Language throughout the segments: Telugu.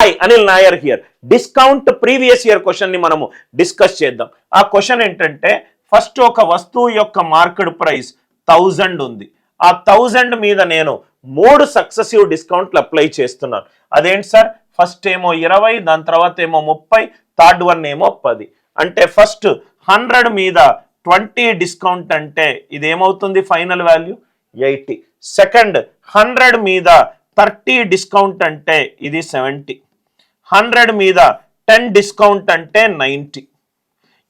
Hi Anil Nair here. Discount previous year question ని మనము డిస్కస్ చేద్దాం. ఆ క్వశ్చన్ ఏంటంటే ఫస్ట్ ఒక వస్తువు యొక్క మార్కెట్ ప్రైస్ 1000 ఉంది. ఆ 1000 మీద నేను 3 సక్సెసివ్ డిస్కౌంట్లు అప్లై చేస్తున్నాను. అదేంటి సార్? ఫస్ట్ ఏమో 20, దాని తర్వాత ఏమో 30, థర్డ్ వన్ ఏమో 10. అంటే ఫస్ట్ 100 మీద 20 డిస్కౌంట్ అంటే ఇది ఏమవుతుంది? Final value 80. సెకండ్ 100 మీద 30 డిస్కౌంట్ అంటే ఇది 70. 100 మీద 10 డిస్కౌంట్ అంటే 90.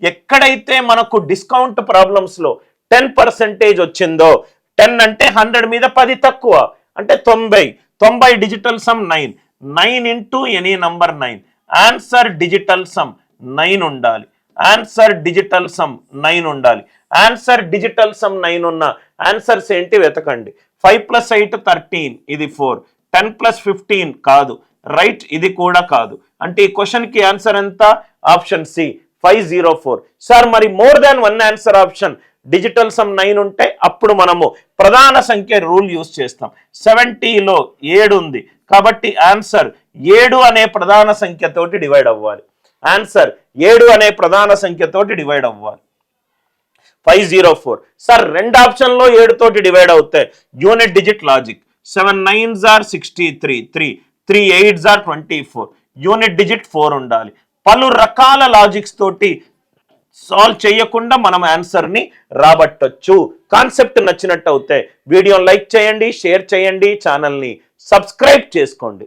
ఎక్కడైతే మనకు డిస్కౌంట్ ప్రాబ్లమ్స్లో 10% వచ్చిందో, 10 అంటే 100 మీద 10 తక్కువ అంటే 90 digital sum 9. 9 into any number 9. Answer digital sum 9 ఉండాలి. ఆన్సర్ డిజిటల్ సమ్ 9 ఉండాలి. ఆన్సర్ డిజిటల్ సమ్ 9 ఉన్న ఆన్సర్స్ ఏంటి వెతకండి. 5 + 8 13, ఇది 4. 10 + 15 కాదు, రైట్, ఇది కూడా కాదు. అంటే ఈ క్వశ్చన్ కి ఆన్సర్ ఎంత? Option C 504. సార్ మరి more than 1 answer option digital sum 9 ఉంటే అప్పుడు మనము ప్రధాన సంఖ్య రూల్ యూజ్ చేస్తాం. 70లో 7 ఉంది కాబట్టి ఆన్సర్ 7 అనే ప్రధాన సంఖ్యతోటి డివైడ్ అవ్వాలి. ఆన్సర్ 7 అనే ప్రధాన సంఖ్యతోటి డివైడ్ అవ్వాలి. 504. సార్ రెండు ఆప్షన్లో 7 తోటి డివైడ్ అవుతాయి. Unit digit logic. 7 9s are 63, 3 8s are 24. Unit digit 4 ఉండాలి. పలు రకాల లాజిక్స్ తోటి సాల్వ్ చేయకుండా మనం ఆన్సర్ని రాబట్టొచ్చు. కాన్సెప్ట్ నచ్చినట్టు అవుతే వీడియోని లైక్ చేయండి, షేర్ చేయండి, ఛానల్ని సబ్స్క్రైబ్ చేసుకోండి.